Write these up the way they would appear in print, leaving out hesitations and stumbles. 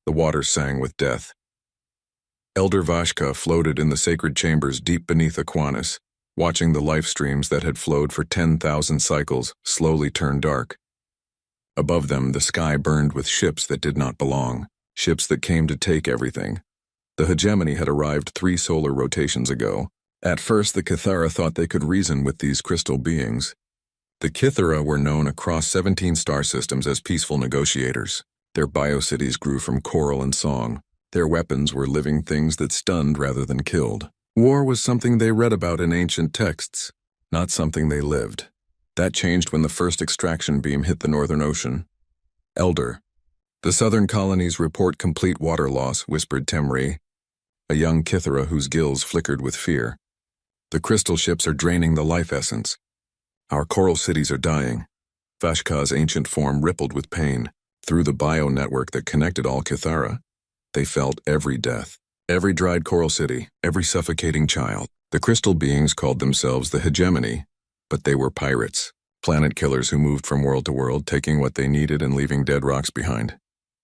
The water sang with death. Elder Vashka floated in the sacred chambers deep beneath Aquinas, watching the life streams that had flowed for 10,000 cycles slowly turn dark. Above them, the sky burned with ships that did not belong, ships that came to take everything. The hegemony had arrived 3 solar rotations ago. At first, the Kythera thought they could reason with these crystal beings. The Kythera were known across 17 star systems as peaceful negotiators. Their biocities grew from coral and song. Their weapons were living things that stunned rather than killed. War was something they read about in ancient texts, not something they lived. That changed when the first extraction beam hit the Northern Ocean. Elder. The southern colonies report complete water loss, whispered Temri, a young Kythera whose gills flickered with fear. The crystal ships are draining the life essence. Our coral cities are dying. Vashka's ancient form rippled with pain. Through the bio-network that connected all Kythera, they felt every death, every dried coral city, every suffocating child. The crystal beings called themselves the hegemony, but they were pirates, planet killers who moved from world to world, taking what they needed and leaving dead rocks behind.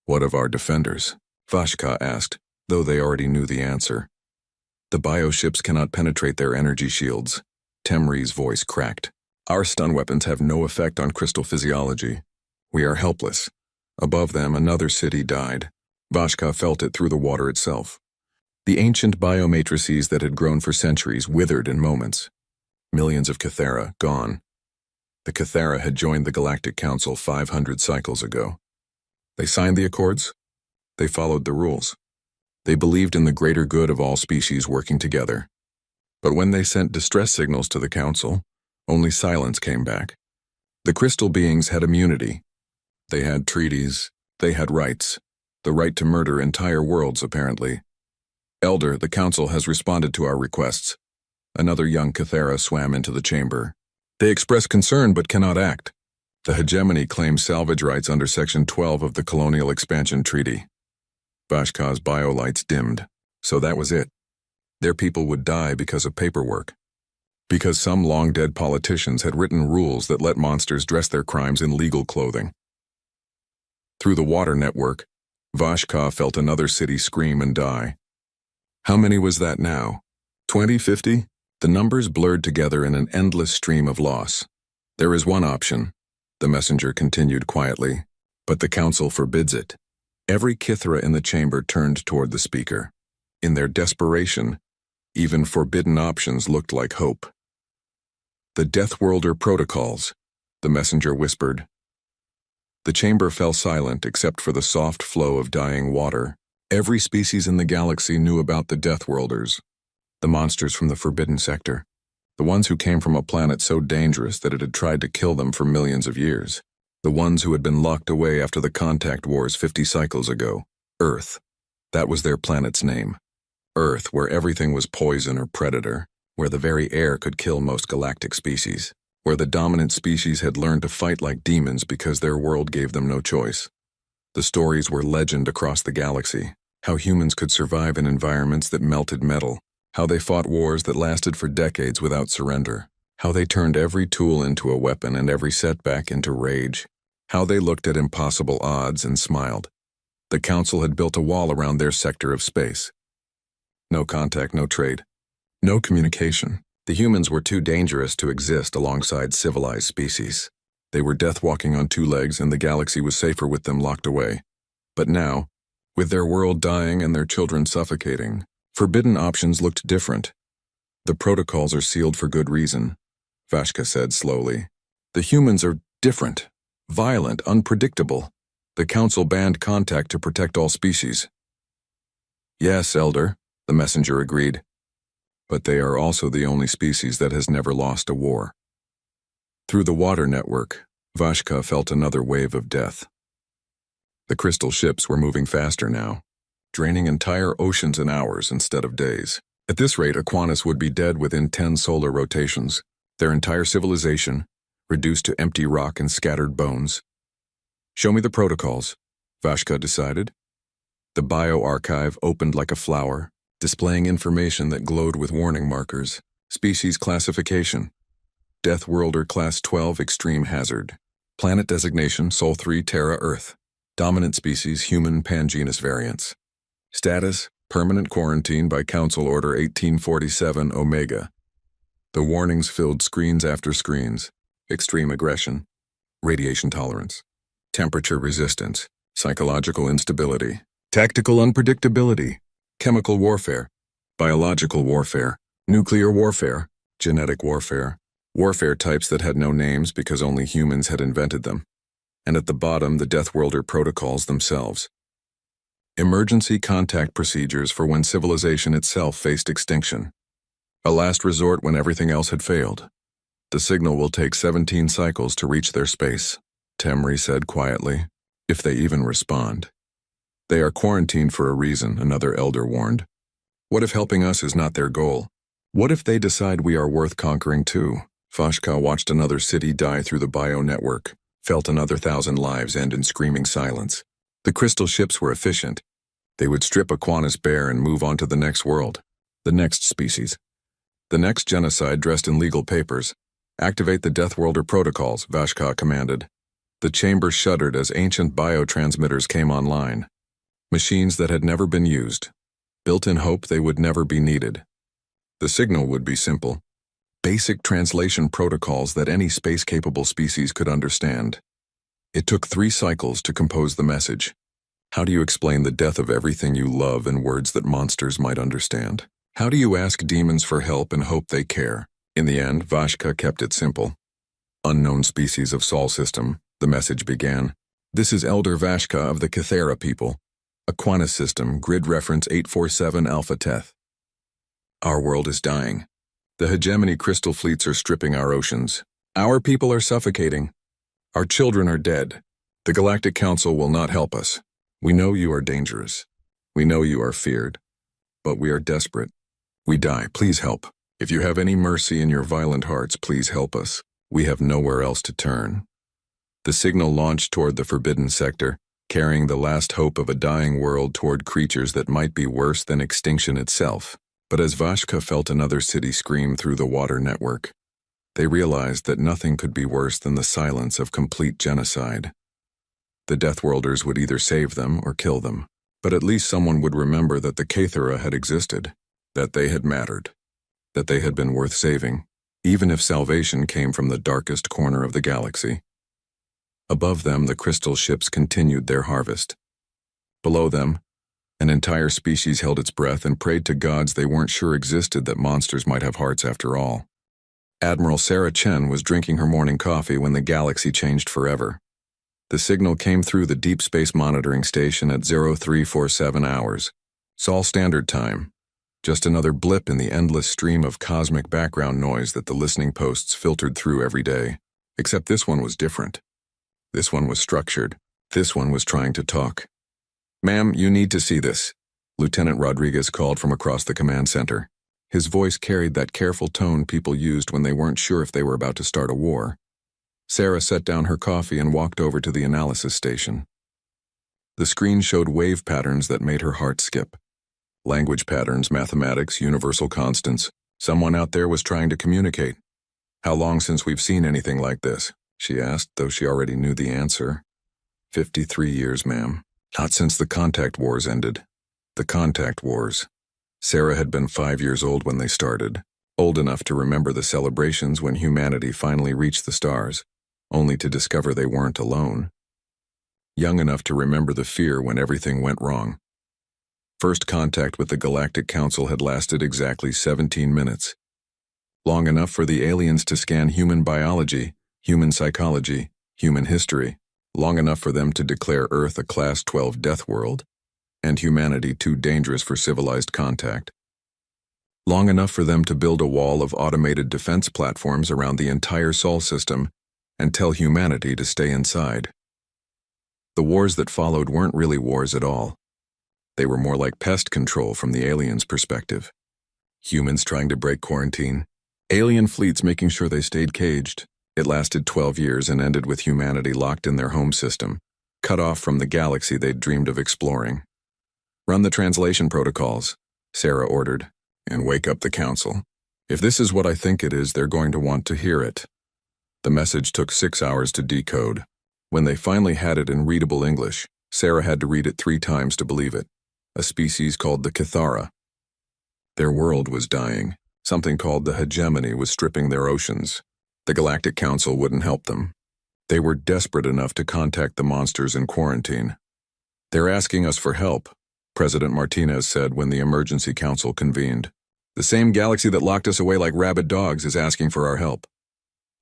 What of our defenders? Vashka asked, though they already knew the answer. The bioships cannot penetrate their energy shields. Temri's voice cracked. Our stun weapons have no effect on crystal physiology. We are helpless. Above them, another city died. Vashka felt it through the water itself. The ancient biomatrices that had grown for centuries withered in moments. Millions of Kythera gone. The Kythera had joined the Galactic Council 500 cycles ago. They signed the accords. They followed the rules. They believed in the greater good of all species working together. But when they sent distress signals to the Council, only silence came back. The crystal beings had immunity. They had treaties. They had rights. The right to murder entire worlds, apparently. Elder, the Council has responded to our requests. Another young Kythera swam into the chamber. They express concern but cannot act. The hegemony claims salvage rights under Section 12 of the Colonial Expansion Treaty. Vashka's biolights dimmed. So that was it. Their people would die because of paperwork. Because some long-dead politicians had written rules that let monsters dress their crimes in legal clothing. Through the water network, Vashka felt another city scream and die. How many was that now? 20, 50? The numbers blurred together in an endless stream of loss. There is one option, the messenger continued quietly, but the Council forbids it. Every Kythera in the chamber turned toward the speaker. In their desperation, even forbidden options looked like hope. The Deathworlder protocols, the messenger whispered. The chamber fell silent except for the soft flow of dying water. Every species in the galaxy knew about the Deathworlders, the monsters from the Forbidden Sector, the ones who came from a planet so dangerous that it had tried to kill them for millions of years, the ones who had been locked away after the contact wars 50 cycles ago. Earth. That was their planet's name. Earth, where everything was poison or predator, where the very air could kill most galactic species, where the dominant species had learned to fight like demons because their world gave them no choice. The stories were legend across the galaxy, how humans could survive in environments that melted metal, how they fought wars that lasted for decades without surrender, how they turned every tool into a weapon and every setback into rage, how they looked at impossible odds and smiled. The Council had built a wall around their sector of space. No contact, no trade, no communication. The humans were too dangerous to exist alongside civilized species. They were death-walking on 2 legs and the galaxy was safer with them locked away. But now, with their world dying and their children suffocating, forbidden options looked different. The protocols are sealed for good reason, Vashka said slowly. The humans are different, violent, unpredictable. The Council banned contact to protect all species. Yes, Elder, the messenger agreed. But they are also the only species that has never lost a war. Through the water network, Vashka felt another wave of death. The crystal ships were moving faster now, draining entire oceans in hours instead of days. At this rate, Aquinas would be dead within 10 solar rotations, their entire civilization reduced to empty rock and scattered bones. Show me the protocols, Vashka decided. The bioarchive opened like a flower, displaying information that glowed with warning markers. Species classification. Deathworlder Class 12 Extreme Hazard. Planet designation Sol 3 Terra Earth. Dominant species, human pangenus variants. Status, permanent quarantine by Council Order 1847 Omega. The warnings filled screens after screens. Extreme aggression, radiation tolerance, temperature resistance, psychological instability, tactical unpredictability, chemical warfare, biological warfare, nuclear warfare, genetic warfare, warfare types that had no names because only humans had invented them. And at the bottom, the Deathworlder protocols themselves. Emergency contact procedures for when civilization itself faced extinction. A last resort when everything else had failed. The signal will take 17 cycles to reach their space, Temri said quietly, if they even respond. They are quarantined for a reason, another elder warned. What if helping us is not their goal? What if they decide we are worth conquering too? Vashka watched another city die through the bio network, felt another 1,000 lives end in screaming silence. The crystal ships were efficient. They would strip Aquanus bare and move on to the next world, the next species. The next genocide dressed in legal papers. Activate the Deathworlder protocols, Vashka commanded. The chamber shuddered as ancient biotransmitters came online. Machines that had never been used. Built in hope they would never be needed. The signal would be simple. Basic translation protocols that any space-capable species could understand. It took 3 cycles to compose the message. How do you explain the death of everything you love in words that monsters might understand? How do you ask demons for help and hope they care? In the end, Vashka kept it simple. Unknown species of Sol system, the message began. This is Elder Vashka of the Cathera people. Aquanus system, grid reference 847 Alpha Teth. Our world is dying. The hegemony crystal fleets are stripping our oceans. Our people are suffocating. Our children are dead. The Galactic Council will not help us. We know you are dangerous. We know you are feared. But we are desperate. We die. Please help. If you have any mercy in your violent hearts, please help us. We have nowhere else to turn. The signal launched toward the forbidden sector, carrying the last hope of a dying world toward creatures that might be worse than extinction itself. But as Vashka felt another city scream through the water network, they realized that nothing could be worse than the silence of complete genocide. The Deathworlders would either save them or kill them, but at least someone would remember that the Cathera had existed, that they had mattered, that they had been worth saving, even if salvation came from the darkest corner of the galaxy. Above them, the crystal ships continued their harvest. Below them, an entire species held its breath and prayed to gods they weren't sure existed that monsters might have hearts after all. Admiral Sarah Chen was drinking her morning coffee when the galaxy changed forever. The signal came through the Deep Space Monitoring Station at 0347 hours. Sol Standard Time. Just another blip in the endless stream of cosmic background noise that the listening posts filtered through every day. Except this one was different. This one was structured. This one was trying to talk. "Ma'am, you need to see this," Lieutenant Rodriguez called from across the command center. His voice carried that careful tone people used when they weren't sure if they were about to start a war. Sarah set down her coffee and walked over to the analysis station. The screen showed wave patterns that made her heart skip. Language patterns, mathematics, universal constants. Someone out there was trying to communicate. "How long since we've seen anything like this?" she asked, though she already knew the answer. 53 years, ma'am. Not since the Contact Wars ended. The Contact Wars. Sarah had been 5 years old when they started, old enough to remember the celebrations when humanity finally reached the stars, only to discover they weren't alone. Young enough to remember the fear when everything went wrong. First contact with the Galactic Council had lasted exactly 17 minutes. Long enough for the aliens to scan human biology, human psychology, human history. Long enough for them to declare Earth a Class 12 death world, and humanity too dangerous for civilized contact. Long enough for them to build a wall of automated defense platforms around the entire Sol system and tell humanity to stay inside. The wars that followed weren't really wars at all. They were more like pest control from the aliens' perspective. Humans trying to break quarantine, alien fleets making sure they stayed caged. It lasted 12 years and ended with humanity locked in their home system, cut off from the galaxy they'd dreamed of exploring. "Run the translation protocols," Sarah ordered, "and wake up the council. If this is what I think it is, they're going to want to hear it." The message took 6 hours to decode. When they finally had it in readable English, Sarah had to read it 3 times to believe it. A species called the Cathara. Their world was dying. Something called the hegemony was stripping their oceans. The Galactic Council wouldn't help them. They were desperate enough to contact the monsters in quarantine. "They're asking us for help," President Martinez said when the emergency council convened. "The same galaxy that locked us away like rabid dogs is asking for our help."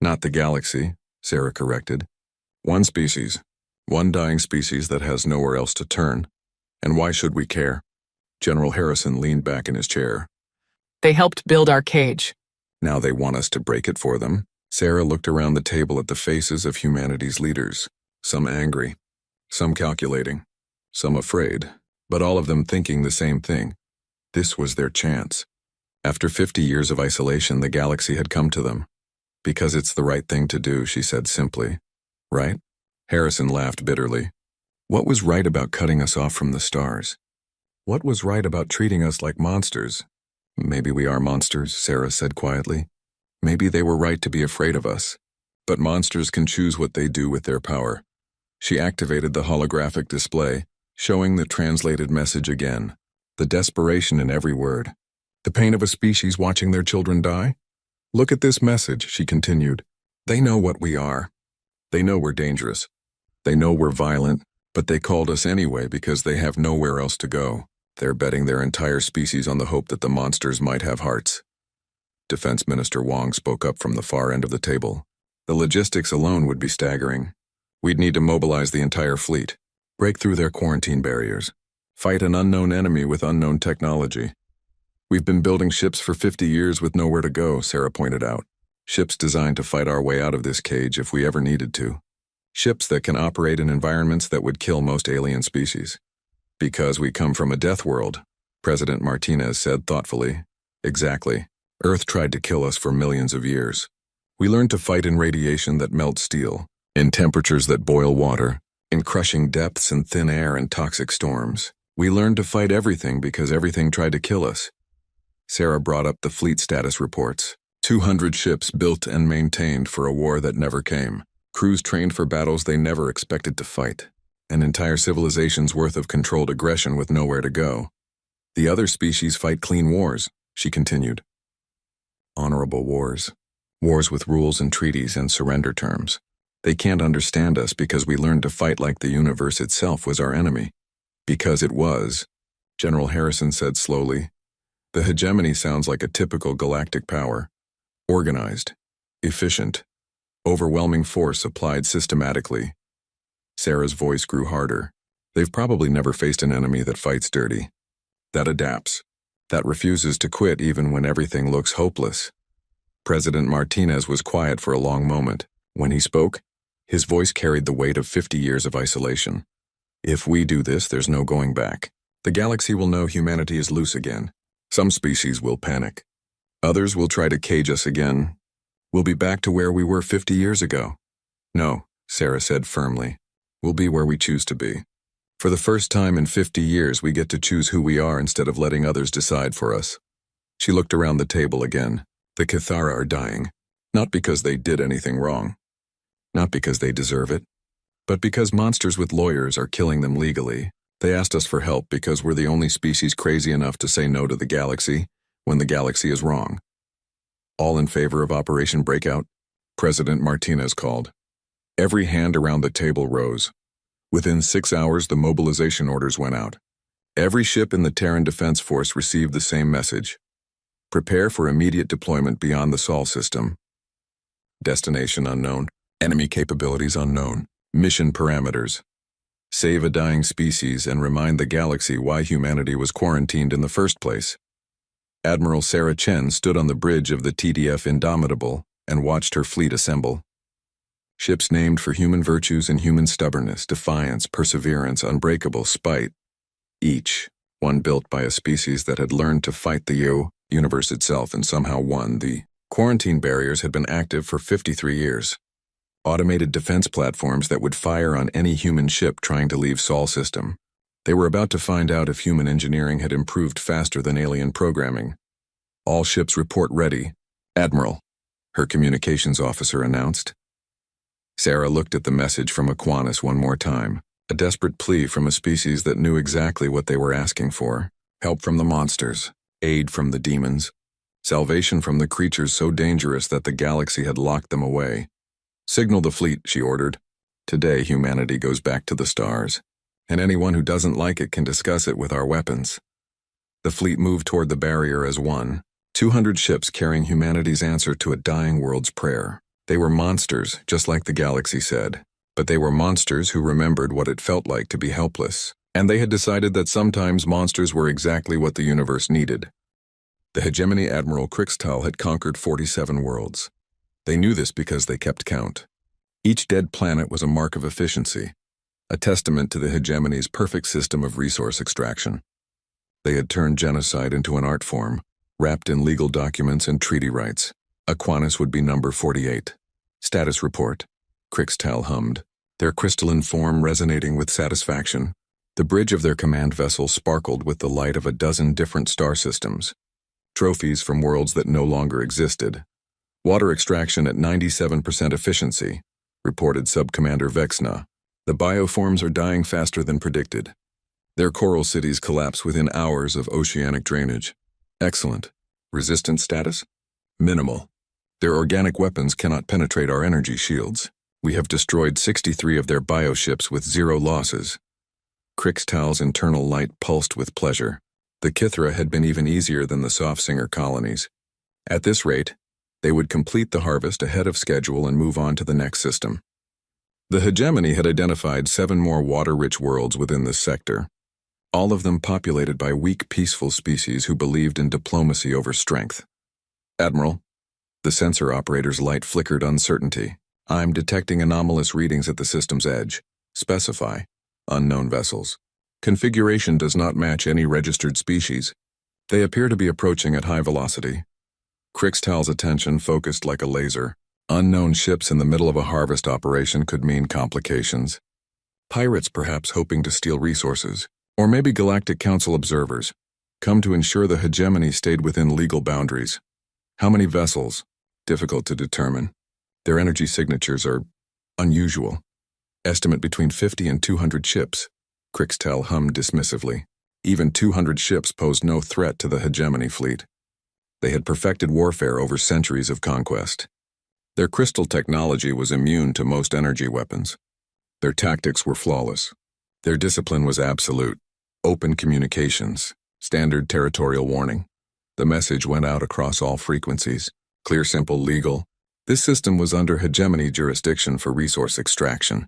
"Not the galaxy," Sarah corrected. "One species. One dying species that has nowhere else to turn. And why should we care?" General Harrison leaned back in his chair. "They helped build our cage." "Now they want us to break it for them?" Sarah looked around the table at the faces of humanity's leaders, some angry, some calculating, some afraid, but all of them thinking the same thing. This was their chance. After 50 years of isolation, the galaxy had come to them. "Because it's the right thing to do," she said simply. "Right?" Harrison laughed bitterly. "What was right about cutting us off from the stars? What was right about treating us like monsters?" "Maybe we are monsters," Sarah said quietly. "Maybe they were right to be afraid of us. But monsters can choose what they do with their power." She activated the holographic display, showing the translated message again. The desperation in every word. "The pain of a species watching their children die? Look at this message," she continued. "They know what we are. They know we're dangerous. They know we're violent, but they called us anyway because they have nowhere else to go. They're betting their entire species on the hope that the monsters might have hearts." Defense Minister Wong spoke up from the far end of the table. "The logistics alone would be staggering. We'd need to mobilize the entire fleet, break through their quarantine barriers, fight an unknown enemy with unknown technology. We've been building ships for 50 years with nowhere to go," Sarah pointed out. "Ships designed to fight our way out of this cage if we ever needed to. Ships that can operate in environments that would kill most alien species." "Because we come from a death world," President Martinez said thoughtfully. "Exactly. Earth tried to kill us for millions of years. We learned to fight in radiation that melts steel, in temperatures that boil water, in crushing depths and thin air and toxic storms. We learned to fight everything because everything tried to kill us." Sarah brought up the fleet status reports. 200 ships built and maintained for a war that never came. Crews trained for battles they never expected to fight. An entire civilization's worth of controlled aggression with nowhere to go. "The other species fight clean wars," she continued. "Honorable wars. Wars with rules and treaties and surrender terms. They can't understand us because we learned to fight like the universe itself was our enemy." "Because it was," General Harrison said slowly. "The hegemony sounds like a typical galactic power. Organized, efficient, overwhelming force applied systematically." Sarah's voice grew harder. "They've probably never faced an enemy that fights dirty, that adapts, that refuses to quit even when everything looks hopeless." President Martinez was quiet for a long moment. When he spoke, his voice carried the weight of 50 years of isolation. "If we do this, there's no going back. The galaxy will know humanity is loose again. Some species will panic. Others will try to cage us again. We'll be back to where we were 50 years ago." "No," Sarah said firmly. "We'll be where we choose to be. For the first time in 50 years, we get to choose who we are instead of letting others decide for us." She looked around the table again. "The Cathara are dying, not because they did anything wrong, not because they deserve it, but because monsters with lawyers are killing them legally. They asked us for help because we're the only species crazy enough to say no to the galaxy when the galaxy is wrong." "All in favor of Operation Breakout?" President Martinez called. Every hand around the table rose. Within 6 hours, the mobilization orders went out. Every ship in the Terran Defense Force received the same message. "Prepare for immediate deployment beyond the Sol system. Destination unknown. Enemy capabilities unknown. Mission parameters. Save a dying species and remind the galaxy why humanity was quarantined in the first place." Admiral Sarah Chen stood on the bridge of the TDF Indomitable and watched her fleet assemble. Ships named for human virtues and human stubbornness, defiance, perseverance, unbreakable spite. Each one built by a species that had learned to fight the universe itself and somehow won. The quarantine barriers had been active for 53 years. Automated defense platforms that would fire on any human ship trying to leave Sol system. They were about to find out if human engineering had improved faster than alien programming. "All ships report ready, Admiral," her communications officer announced. Sarah looked at the message from Aquinas one more time. A desperate plea from a species that knew exactly what they were asking for. Help from the monsters, aid from the demons, salvation from the creatures so dangerous that the galaxy had locked them away. Signal the fleet, she ordered. Today humanity goes back to the stars, and anyone who doesn't like it can discuss it with our weapons. The fleet moved toward the barrier as one, 200 ships carrying humanity's answer to a dying world's prayer. They were monsters, just like the galaxy said, but they were monsters who remembered what it felt like to be helpless, and they had decided that sometimes monsters were exactly what the universe needed. The hegemony Admiral Crixtal had conquered 47 worlds. They knew this because they kept count. Each dead planet was a mark of efficiency, a testament to the hegemony's perfect system of resource extraction. They had turned genocide into an art form, wrapped in legal documents and treaty rights. Aquanus would be number 48. Status report. Crixtal hummed, their crystalline form resonating with satisfaction. The bridge of their command vessel sparkled with the light of a dozen different star systems. Trophies from worlds that no longer existed. Water extraction at 97% efficiency, reported Subcommander Vexna. The bioforms are dying faster than predicted. Their coral cities collapse within hours of oceanic drainage. Excellent. Resistance status? Minimal. Their organic weapons cannot penetrate our energy shields. We have destroyed 63 of their bioships with 0 losses. Crixtal's internal light pulsed with pleasure. The Kithra had been even easier than the Softsinger colonies. At this rate, they would complete the harvest ahead of schedule and move on to the next system. The hegemony had identified 7 more water-rich worlds within this sector, all of them populated by weak, peaceful species who believed in diplomacy over strength. Admiral, the sensor operator's light flickered uncertainty. I'm detecting anomalous readings at the system's edge. Specify. Unknown vessels. Configuration does not match any registered species. They appear to be approaching at high velocity. Crixtal's attention focused like a laser. Unknown ships in the middle of a harvest operation could mean complications. Pirates perhaps hoping to steal resources. Or maybe Galactic Council observers, come to ensure the hegemony stayed within legal boundaries. How many vessels? Difficult to determine. Their energy signatures are unusual. Estimate between 50 and 200 ships. Crixtal hummed dismissively. Even 200 ships posed no threat to the hegemony fleet. They had perfected warfare over centuries of conquest. Their crystal technology was immune to most energy weapons. Their tactics were flawless. Their discipline was absolute. Open communications, standard territorial warning. The message went out across all frequencies. Clear, simple, legal. This system was under hegemony jurisdiction for resource extraction.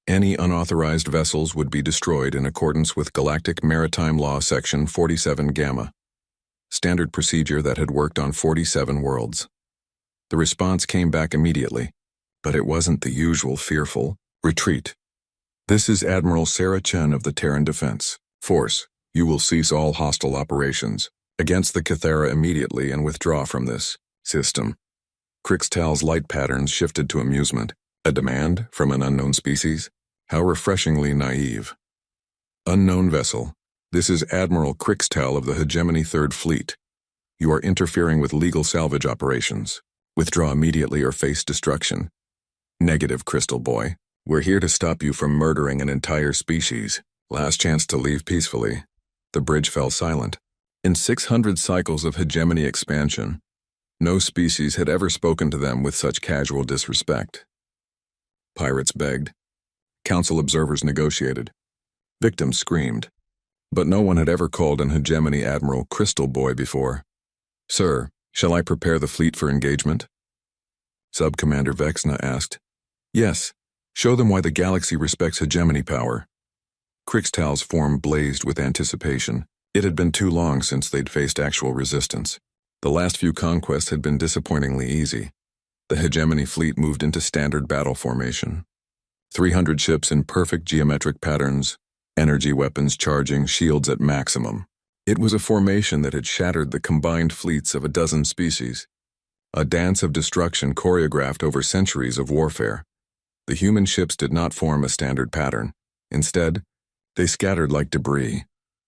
Any unauthorized vessels would be destroyed in accordance with Galactic Maritime Law Section 47 Gamma. Standard procedure that had worked on 47 worlds. The response came back immediately, but it wasn't the usual fearful retreat. This is Admiral Sarah Chen of the Terran Defense Force. You will cease all hostile operations against the Kithera immediately and withdraw from this system. Crixtal's light patterns shifted to amusement. A demand from an unknown species? How refreshingly naive. Unknown vessel. This is Admiral Crixtal of the Hegemony Third Fleet. You are interfering with legal salvage operations. Withdraw immediately or face destruction. Negative, Crystal Boy. We're here to stop you from murdering an entire species. Last chance to leave peacefully. The bridge fell silent. In 600 cycles of hegemony expansion, no species had ever spoken to them with such casual disrespect. Pirates begged. Council observers negotiated. Victims screamed. But no one had ever called an hegemony Admiral Crystal Boy before. Sir, shall I prepare the fleet for engagement? Subcommander Vexna asked. Yes. Show them why the galaxy respects hegemony power. Crixtal's form blazed with anticipation. It had been too long since they'd faced actual resistance. The last few conquests had been disappointingly easy. The hegemony fleet moved into standard battle formation. 300 ships in perfect geometric patterns, energy weapons charging, shields at maximum. It was a formation that had shattered the combined fleets of a dozen species. A dance of destruction choreographed over centuries of warfare. The human ships did not form a standard pattern. Instead, they scattered like debris,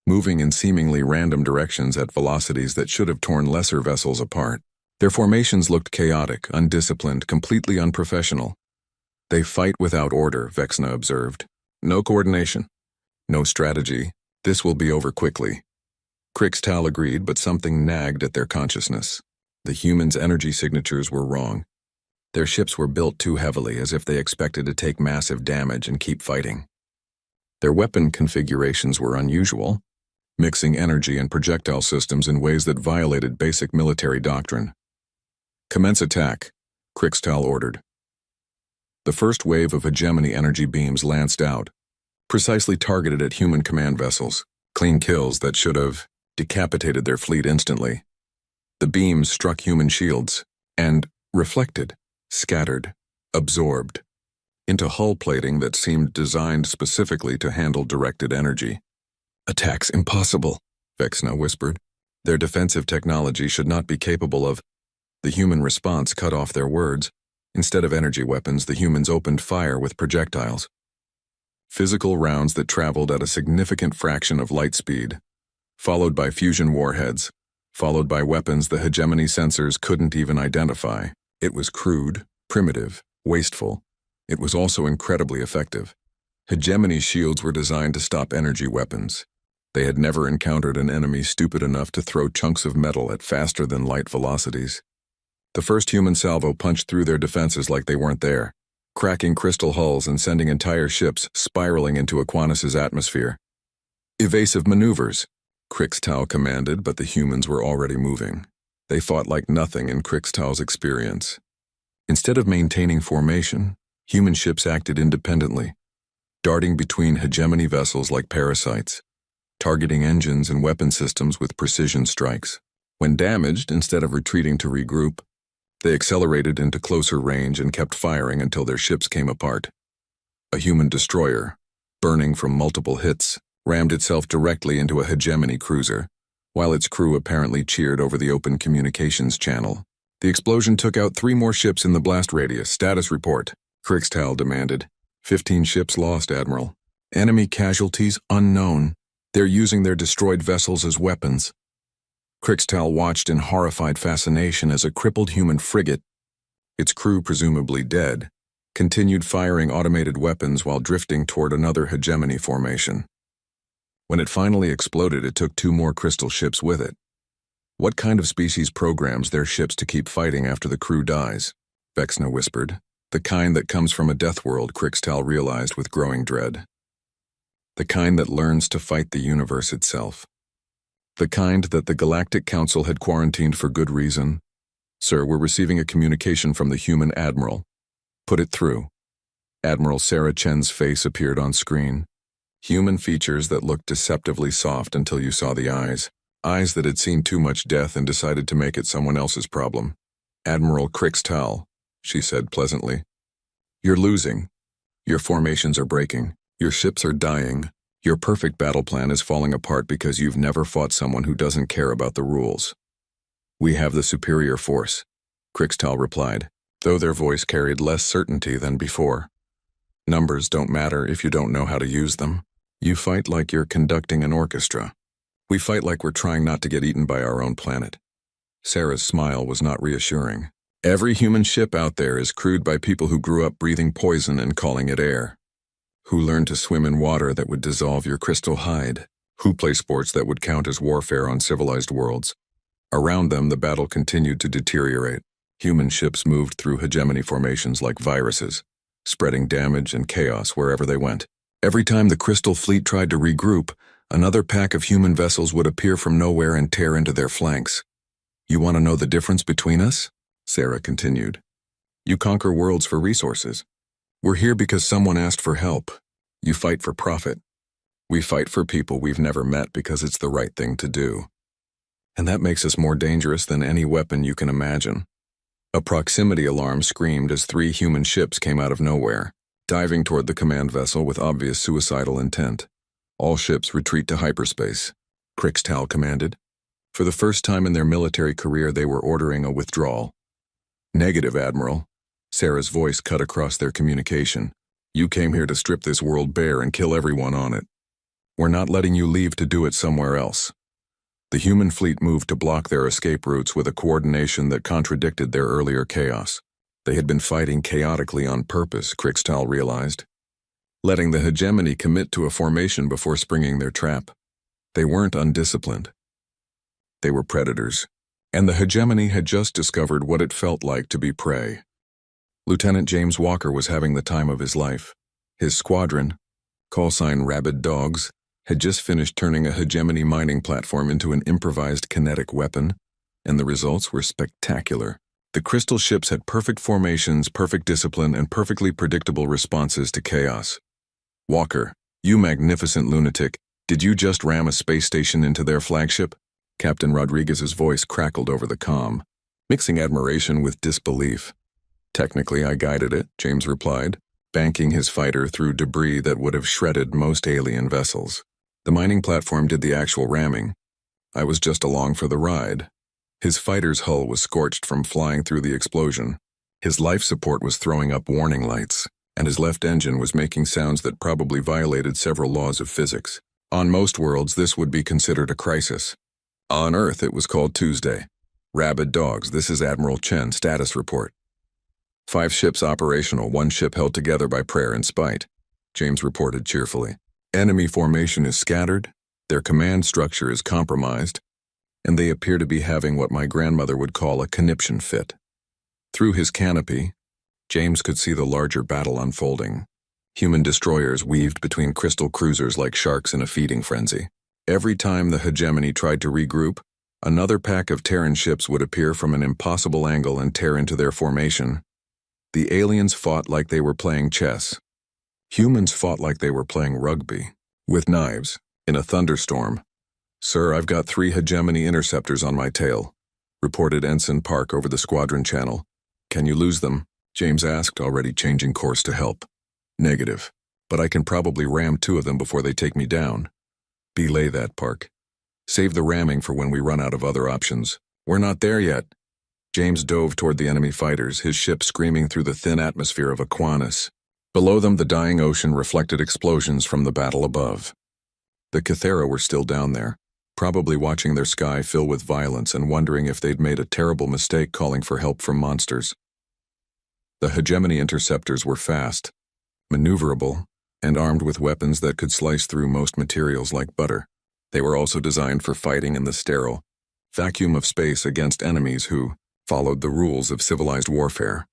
moving in seemingly random directions at velocities that should have torn lesser vessels apart. Their formations looked chaotic, undisciplined, completely unprofessional. They fight without order, Vexna observed. No coordination. No strategy. This will be over quickly. Crixtal agreed, but something nagged at their consciousness. The humans' energy signatures were wrong. Their ships were built too heavily, as if they expected to take massive damage and keep fighting. Their weapon configurations were unusual, mixing energy and projectile systems in ways that violated basic military doctrine. Commence attack, Crixtal ordered. The first wave of hegemony energy beams lanced out, precisely targeted at human command vessels, clean kills that should have decapitated their fleet instantly. The beams struck human shields and reflected, scattered, absorbed, into hull plating that seemed designed specifically to handle directed energy. Attacks impossible, Vexna whispered. Their defensive technology should not be capable of. The human response cut off their words. Instead of energy weapons, the humans opened fire with projectiles. Physical rounds that traveled at a significant fraction of light speed, followed by fusion warheads, followed by weapons the hegemony sensors couldn't even identify. It was crude, primitive, wasteful. It was also incredibly effective. Hegemony's shields were designed to stop energy weapons. They had never encountered an enemy stupid enough to throw chunks of metal at faster-than-light velocities. The first human salvo punched through their defenses like they weren't there, cracking crystal hulls and sending entire ships spiraling into Aquinas' atmosphere. Evasive maneuvers, Crixtal commanded, but the humans were already moving. They fought like nothing in Crixtal's experience. Instead of maintaining formation, human ships acted independently, darting between hegemony vessels like parasites, targeting engines and weapon systems with precision strikes. When damaged, instead of retreating to regroup, they accelerated into closer range and kept firing until their ships came apart. A human destroyer, burning from multiple hits, rammed itself directly into a hegemony cruiser, while its crew apparently cheered over the open communications channel. The explosion took out 3 more ships in the blast radius. Status report, Crixtal demanded. 15 ships lost, Admiral. Enemy casualties unknown. They're using their destroyed vessels as weapons. Crixtal watched in horrified fascination as a crippled human frigate, its crew presumably dead, continued firing automated weapons while drifting toward another hegemony formation. When it finally exploded, it took 2 more crystal ships with it. What kind of species programs their ships to keep fighting after the crew dies? Vexna whispered. The kind that comes from a death world, Crixtal realized with growing dread. The kind that learns to fight the universe itself. The kind that the Galactic Council had quarantined for good reason. Sir, we're receiving a communication from the human admiral. Put it through. Admiral Sarah Chen's face appeared on screen. Human features that looked deceptively soft until you saw the eyes. Eyes that had seen too much death and decided to make it someone else's problem. Admiral Crixtal, she said pleasantly. You're losing. Your formations are breaking. Your ships are dying. Your perfect battle plan is falling apart because you've never fought someone who doesn't care about the rules. We have the superior force, Crixtal replied, though their voice carried less certainty than before. Numbers don't matter if you don't know how to use them. You fight like you're conducting an orchestra. We fight like we're trying not to get eaten by our own planet. Sarah's smile was not reassuring. Every human ship out there is crewed by people who grew up breathing poison and calling it air. Who learned to swim in water that would dissolve your crystal hide. Who play sports that would count as warfare on civilized worlds. Around them, the battle continued to deteriorate. Human ships moved through hegemony formations like viruses, spreading damage and chaos wherever they went. Every time the Crystal Fleet tried to regroup, another pack of human vessels would appear from nowhere and tear into their flanks. You want to know the difference between us? Sarah continued. You conquer worlds for resources. We're here because someone asked for help. You fight for profit. We fight for people we've never met because it's the right thing to do. And that makes us more dangerous than any weapon you can imagine. A proximity alarm screamed as 3 human ships came out of nowhere, diving toward the command vessel with obvious suicidal intent. All ships retreat to hyperspace, Crixtal commanded. For the first time in their military career, they were ordering a withdrawal. Negative, Admiral. Sarah's voice cut across their communication. You came here to strip this world bare and kill everyone on it. We're not letting you leave to do it somewhere else. The human fleet moved to block their escape routes with a coordination that contradicted their earlier chaos. They had been fighting chaotically on purpose, Crixtal realized. letting the hegemony commit to a formation before springing their trap. They weren't undisciplined. They were predators, and the hegemony had just discovered what it felt like to be prey. Lieutenant James Walker was having the time of his life. His squadron, callsign Rabid Dogs, had just finished turning a hegemony mining platform into an improvised kinetic weapon, and the results were spectacular. The crystal ships had perfect formations, perfect discipline, and perfectly predictable responses to chaos. Walker, you magnificent lunatic, did you just ram a space station into their flagship? Captain Rodriguez's voice crackled over the comm, mixing admiration with disbelief. Technically, I guided it, James replied, banking his fighter through debris that would have shredded most alien vessels. The mining platform did the actual ramming. I was just along for the ride. His fighter's hull was scorched from flying through the explosion. His life support was throwing up warning lights, and his left engine was making sounds that probably violated several laws of physics. On most worlds, this would be considered a crisis. On Earth, it was called Tuesday. Rabid Dogs, this is Admiral Chen, status report. 5 ships operational, 1 ship held together by prayer and spite, James reported cheerfully. Enemy formation is scattered, their command structure is compromised, and they appear to be having what my grandmother would call a conniption fit. Through his canopy, James could see the larger battle unfolding. Human destroyers weaved between crystal cruisers like sharks in a feeding frenzy. Every time the hegemony tried to regroup, another pack of Terran ships would appear from an impossible angle and tear into their formation. The aliens fought like they were playing chess. Humans fought like they were playing rugby, with knives, in a thunderstorm. Sir, I've got 3 hegemony interceptors on my tail, reported Ensign Park over the squadron channel. Can you lose them? James asked, already changing course to help. Negative, but I can probably ram 2 of them before they take me down. Belay that, Park. Save the ramming for when we run out of other options. We're not there yet. James dove toward the enemy fighters, his ship screaming through the thin atmosphere of Aquanus. Below them, the dying ocean reflected explosions from the battle above. The Cathera were still down there, probably watching their sky fill with violence and wondering if they'd made a terrible mistake calling for help from monsters. The hegemony interceptors were fast, maneuverable, and armed with weapons that could slice through most materials like butter. They were also designed for fighting in the sterile vacuum of space against enemies who followed the rules of civilized warfare.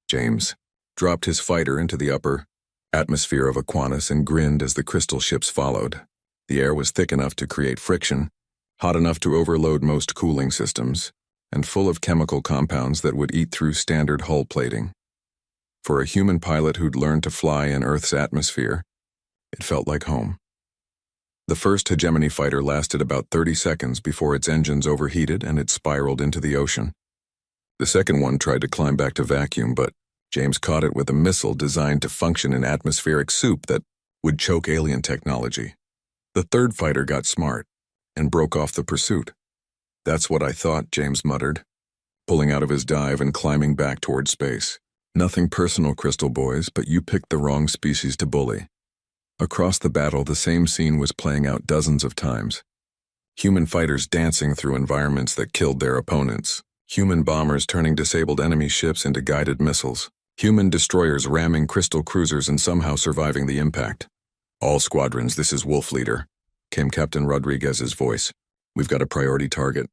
James dropped his fighter into the upper atmosphere of Aquanus and grinned as the crystal ships followed. The air was thick enough to create friction, hot enough to overload most cooling systems, and full of chemical compounds that would eat through standard hull plating. For a human pilot who'd learned to fly in Earth's atmosphere, it felt like home. The first hegemony fighter lasted about 30 seconds before its engines overheated and it spiraled into the ocean. The second one tried to climb back to vacuum, but James caught it with a missile designed to function in atmospheric soup that would choke alien technology. The third fighter got smart and broke off the pursuit. That's what I thought, James muttered, pulling out of his dive and climbing back toward space. Nothing personal, Crystal Boys, but you picked the wrong species to bully. Across the battle, the same scene was playing out dozens of times. Human fighters dancing through environments that killed their opponents. Human bombers turning disabled enemy ships into guided missiles. Human destroyers ramming crystal cruisers and somehow surviving the impact. All squadrons, this is Wolf Leader, came Captain Rodriguez's voice. We've got a priority target.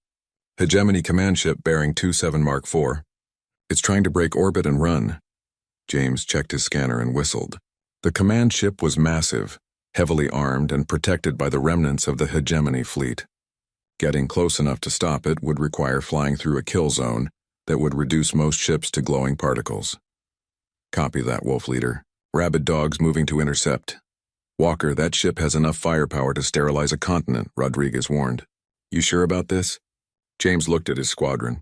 Hegemony command ship bearing 27 Mark IV. It's trying to break orbit and run. James checked his scanner and whistled. The command ship was massive, heavily armed and protected by the remnants of the hegemony fleet. Getting close enough to stop it would require flying through a kill zone that would reduce most ships to glowing particles. Copy that, Wolf Leader. Rabid Dogs moving to intercept. Walker, that ship has enough firepower to sterilize a continent, Rodriguez warned. You sure about this? James looked at his squadron.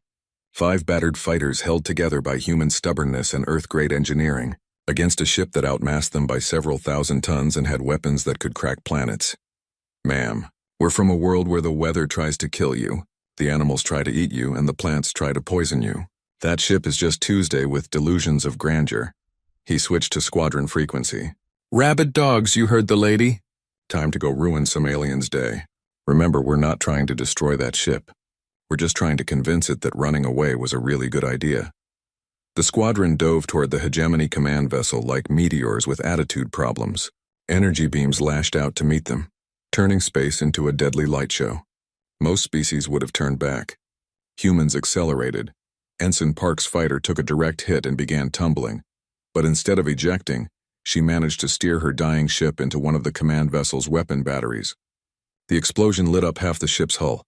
5 battered fighters held together by human stubbornness and Earth-grade engineering, against a ship that outmassed them by several thousand tons and had weapons that could crack planets. Ma'am, we're from a world where the weather tries to kill you, the animals try to eat you, and the plants try to poison you. That ship is just Tuesday with delusions of grandeur. He switched to squadron frequency. Rabid Dogs, you heard the lady? Time to go ruin some alien's day. Remember, we're not trying to destroy that ship. We're just trying to convince it that running away was a really good idea. The squadron dove toward the hegemony command vessel like meteors with attitude problems. Energy beams lashed out to meet them, turning space into a deadly light show. Most species would have turned back. Humans accelerated. Ensign Park's fighter took a direct hit and began tumbling, but instead of ejecting, she managed to steer her dying ship into one of the command vessel's weapon batteries. The explosion lit up half the ship's hull.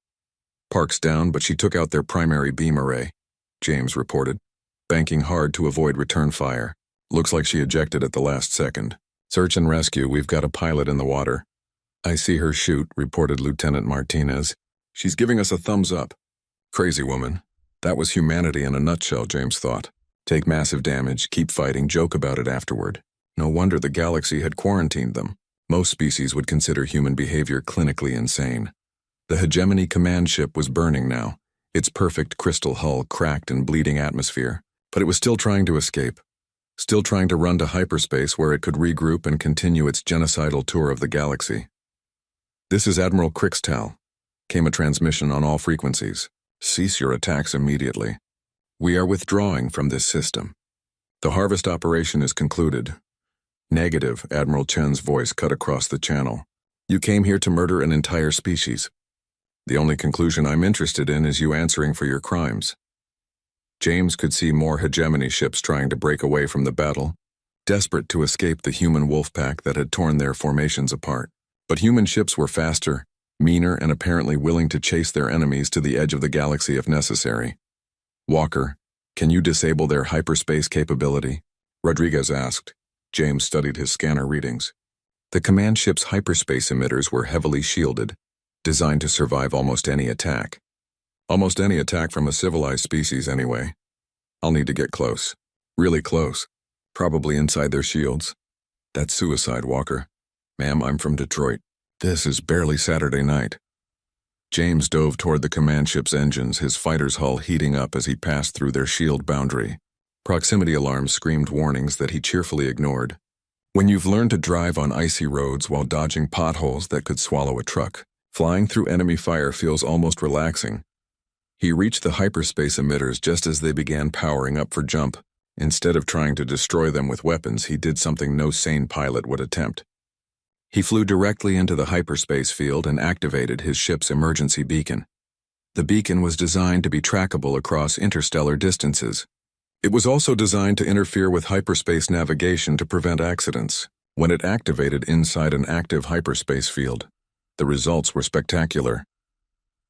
Park's down, but she took out their primary beam array, James reported, banking hard to avoid return fire. Looks like she ejected at the last second. Search and rescue, we've got a pilot in the water. I see her shoot, reported Lieutenant Martinez. She's giving us a thumbs up. Crazy woman. That was humanity in a nutshell, James thought. Take massive damage, keep fighting, joke about it afterward. No wonder the galaxy had quarantined them. Most species would consider human behavior clinically insane. The hegemony command ship was burning now, its perfect crystal hull cracked and bleeding atmosphere. But it was still trying to escape. Still trying to run to hyperspace where it could regroup and continue its genocidal tour of the galaxy. This is Admiral Crixtal, came a transmission on all frequencies. Cease your attacks immediately. We are withdrawing from this system. The harvest operation is concluded. Negative, Admiral Chen's voice cut across the channel. You came here to murder an entire species. The only conclusion I'm interested in is you answering for your crimes. James could see more hegemony ships trying to break away from the battle, desperate to escape the human wolf pack that had torn their formations apart. But human ships were faster, meaner, and apparently willing to chase their enemies to the edge of the galaxy if necessary. Walker, can you disable their hyperspace capability? Rodriguez asked. James studied his scanner readings. The command ship's hyperspace emitters were heavily shielded, designed to survive almost any attack. Almost any attack from a civilized species anyway. I'll need to get close. Really close. Probably inside their shields. That's suicide, Walker. Ma'am, I'm from Detroit. This is barely Saturday night. James dove toward the command ship's engines, his fighter's hull heating up as he passed through their shield boundary. Proximity alarms screamed warnings that he cheerfully ignored. When you've learned to drive on icy roads while dodging potholes that could swallow a truck, flying through enemy fire feels almost relaxing. He reached the hyperspace emitters just as they began powering up for jump. Instead of trying to destroy them with weapons, he did something no sane pilot would attempt. He flew directly into the hyperspace field and activated his ship's emergency beacon. The beacon was designed to be trackable across interstellar distances. It was also designed to interfere with hyperspace navigation to prevent accidents. When it activated inside an active hyperspace field, the results were spectacular.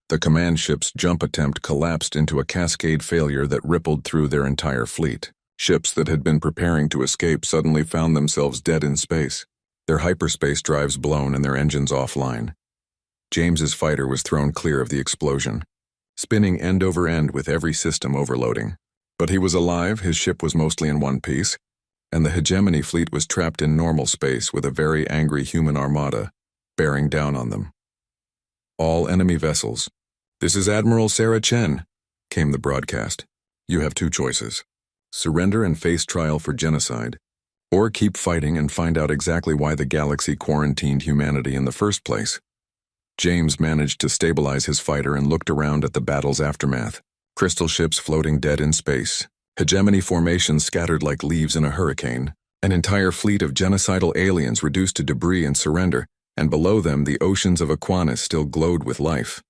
The command ship's jump attempt collapsed into a cascade failure that rippled through their entire fleet. Ships that had been preparing to escape suddenly found themselves dead in space, their hyperspace drives blown and their engines offline. James's fighter was thrown clear of the explosion, spinning end over end with every system overloading. But he was alive, his ship was mostly in one piece, and the hegemony fleet was trapped in normal space with a very angry human armada, bearing down on them. All enemy vessels. This is Admiral Sarah Chen, came the broadcast. You have two choices. Surrender and face trial for genocide, or keep fighting and find out exactly why the galaxy quarantined humanity in the first place. James managed to stabilize his fighter and looked around at the battle's aftermath. Crystal ships floating dead in space, hegemony formations scattered like leaves in a hurricane, an entire fleet of genocidal aliens reduced to debris and surrender, and below them the oceans of Aquanus still glowed with life.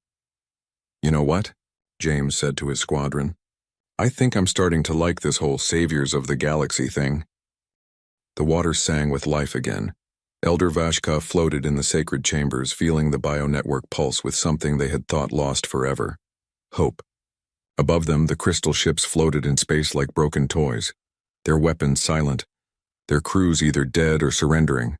You know what? James said to his squadron. I think I'm starting to like this whole saviors of the galaxy thing. The water sang with life again. Elder Vashka floated in the sacred chambers, feeling the bionetwork pulse with something they had thought lost forever. Hope. Above them, the crystal ships floated in space like broken toys, their weapons silent, their crews either dead or surrendering.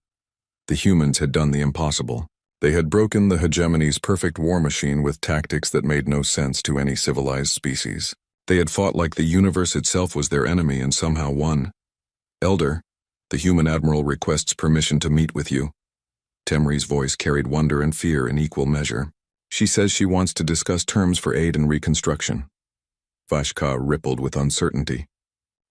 The humans had done the impossible. They had broken the hegemony's perfect war machine with tactics that made no sense to any civilized species. They had fought like the universe itself was their enemy and somehow won. Elder, the human admiral requests permission to meet with you. Temri's voice carried wonder and fear in equal measure. She says she wants to discuss terms for aid and reconstruction. Vashka rippled with uncertainty.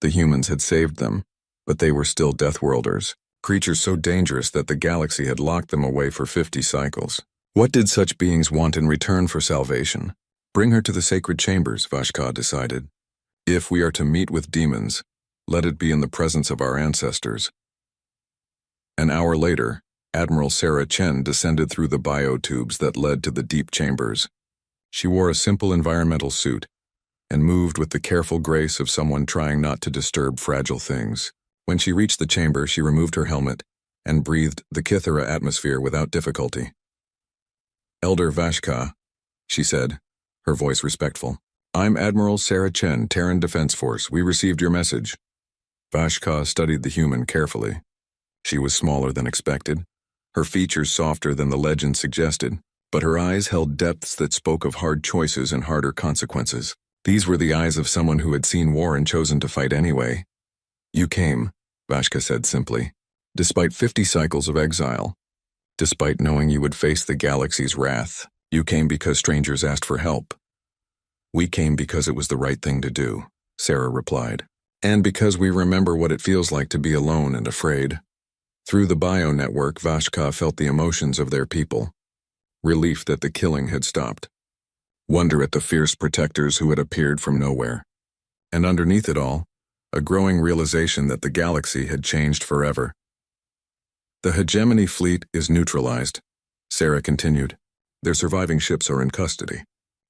The humans had saved them, but they were still Deathworlders, creatures so dangerous that the galaxy had locked them away for 50 cycles. What did such beings want in return for salvation? Bring her to the sacred chambers, Vashka decided. If we are to meet with demons, let it be in the presence of our ancestors. An hour later, Admiral Sarah Chen descended through the biotubes that led to the deep chambers. She wore a simple environmental suit and moved with the careful grace of someone trying not to disturb fragile things. When she reached the chamber, she removed her helmet and breathed the Kithara atmosphere without difficulty. "Elder Vashka," she said, her voice respectful. "I'm Admiral Sarah Chen, Terran Defense Force. We received your message." Vashka studied the human carefully. She was smaller than expected, her features softer than the legend suggested, but her eyes held depths that spoke of hard choices and harder consequences. These were the eyes of someone who had seen war and chosen to fight anyway. "You came," Vashka said simply, "despite 50 cycles of exile. Despite knowing you would face the galaxy's wrath, you came because strangers asked for help." "We came because it was the right thing to do," Sarah replied, "and because we remember what it feels like to be alone and afraid." Through the bio network, Vashka felt the emotions of their people. Relief that the killing had stopped. Wonder at the fierce protectors who had appeared from nowhere. And underneath it all, a growing realization that the galaxy had changed forever. "The hegemony fleet is neutralized," Sarah continued. "Their surviving ships are in custody.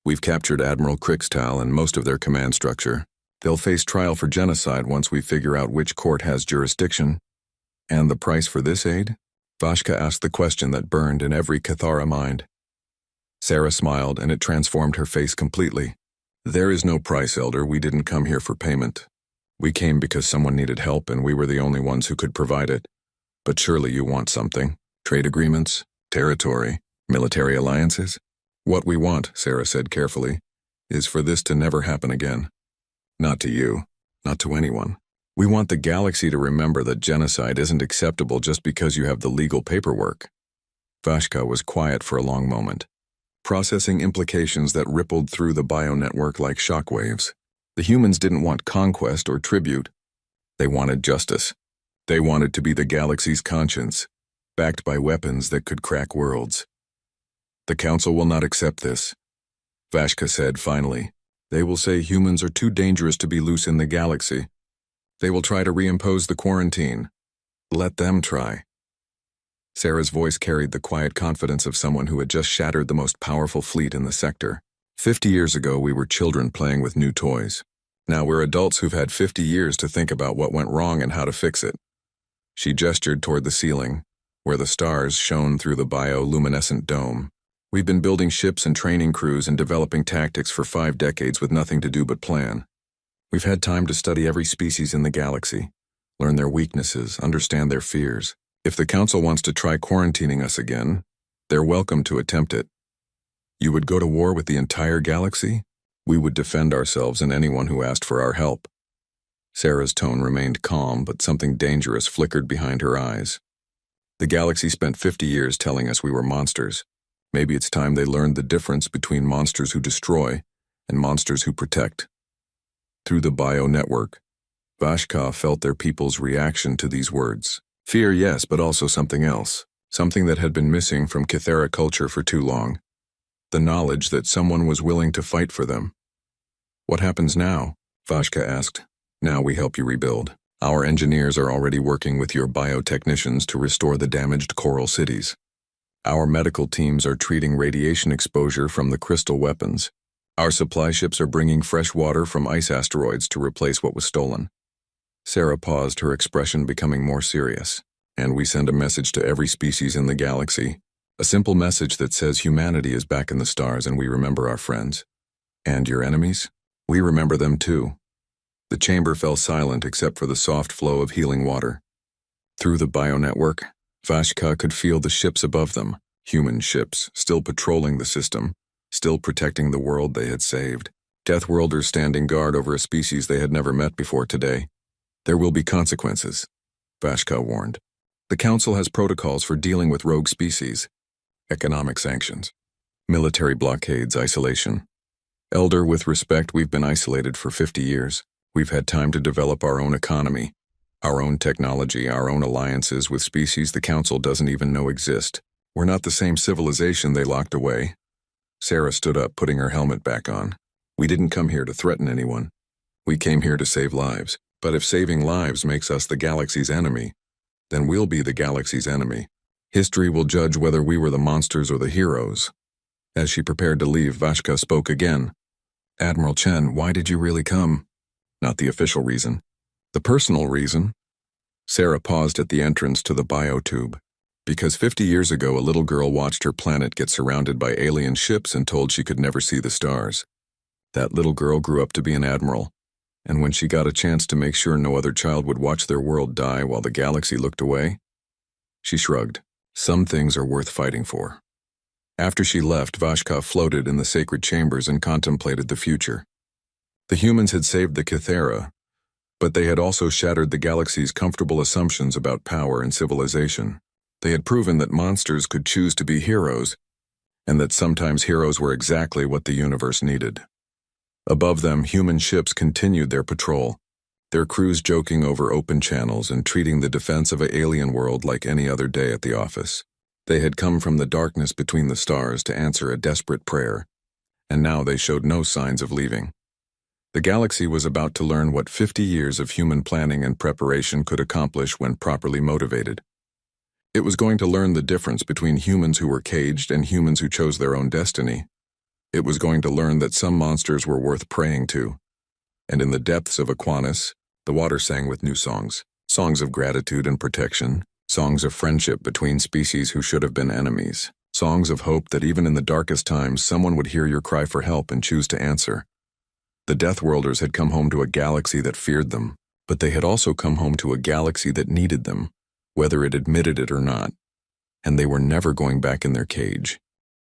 We've captured Admiral Krixtal and most of their command structure. They'll face trial for genocide once we figure out which court has jurisdiction." "And the price for this aid?" Vashka asked the question that burned in every Kithara mind. Sarah smiled, and it transformed her face completely. "There is no price, Elder. We didn't come here for payment. We came because someone needed help, and we were the only ones who could provide it. But surely you want something. Trade agreements, territory, military alliances?" "What we want," Sarah said carefully, "is for this to never happen again. Not to you, not to anyone. We want the galaxy to remember that genocide isn't acceptable just because you have the legal paperwork." Vashka was quiet for a long moment, processing implications that rippled through the bio-network like shockwaves. The humans didn't want conquest or tribute. They wanted justice. They wanted to be the galaxy's conscience, backed by weapons that could crack worlds. "The Council will not accept this," Vashka said finally. "They will say humans are too dangerous to be loose in the galaxy. They will try to reimpose the quarantine. Let them try." Sarah's voice carried the quiet confidence of someone who had just shattered the most powerful fleet in the sector. 50 years ago, we were children playing with new toys. Now we're adults who've had 50 years to think about what went wrong and how to fix it. She gestured toward the ceiling, where the stars shone through the bioluminescent dome. "We've been building ships and training crews and developing tactics for 5 decades with nothing to do but plan. We've had time to study every species in the galaxy, learn their weaknesses, understand their fears. If the Council wants to try quarantining us again, they're welcome to attempt it. You would go to war with the entire galaxy? We would defend ourselves and anyone who asked for our help." Sarah's tone remained calm, but something dangerous flickered behind her eyes. "The galaxy spent 50 years telling us we were monsters. Maybe it's time they learned the difference between monsters who destroy and monsters who protect." Through the bio-network, Vashka felt their people's reaction to these words. Fear, yes, but also something else. Something that had been missing from Kithara culture for too long. The knowledge that someone was willing to fight for them. "What happens now?" Vashka asked. "Now we help you rebuild. Our engineers are already working with your biotechnicians to restore the damaged coral cities. Our medical teams are treating radiation exposure from the crystal weapons. Our supply ships are bringing fresh water from ice asteroids to replace what was stolen." Sarah paused, her expression becoming more serious. "And we send a message to every species in the galaxy. A simple message that says humanity is back in the stars and we remember our friends. And your enemies? We remember them too." The chamber fell silent except for the soft flow of healing water. Through the bio-network, Vashka could feel the ships above them, human ships, still patrolling the system, still protecting the world they had saved. Deathworlders standing guard over a species they had never met before today. "There will be consequences," Vashka warned. "The Council has protocols for dealing with rogue species. Economic sanctions, military blockades, isolation. Elder, with respect, we've been isolated for 50 years. We've had time to develop our own economy, our own technology, our own alliances with species the Council doesn't even know exist. We're not the same civilization they locked away." Sarah stood up, putting her helmet back on. "We didn't come here to threaten anyone. We came here to save lives, but if saving lives makes us the galaxy's enemy, then we'll be the galaxy's enemy. History will judge whether we were the monsters or the heroes. As she prepared to leave, Vashka spoke again. Admiral Chen, why did you really come? Not the official reason. The personal reason? Sarah paused at the entrance to the biotube. Because 50 years ago, a little girl watched her planet get surrounded by alien ships and told she could never see the stars. That little girl grew up to be an admiral, and when she got a chance to make sure no other child would watch their world die while the galaxy looked away, she shrugged. Some things are worth fighting for. After she left, Vashka floated in the sacred chambers and contemplated the future. The humans had saved the Kythera, but they had also shattered the galaxy's comfortable assumptions about power and civilization. They had proven that monsters could choose to be heroes, and that sometimes heroes were exactly what the universe needed. Above them, human ships continued their patrol, their crews joking over open channels and treating the defense of an alien world like any other day at the office. They had come from the darkness between the stars to answer a desperate prayer, and now they showed no signs of leaving. The galaxy was about to learn what 50 years of human planning and preparation could accomplish when properly motivated. It was going to learn the difference between humans who were caged and humans who chose their own destiny. It was going to learn that some monsters were worth praying to. And in the depths of Aquanus, the water sang with new songs. Songs of gratitude and protection. Songs of friendship between species who should have been enemies. Songs of hope that even in the darkest times, someone would hear your cry for help and choose to answer. The Deathworlders had come home to a galaxy that feared them, but they had also come home to a galaxy that needed them, whether it admitted it or not. And they were never going back in their cage.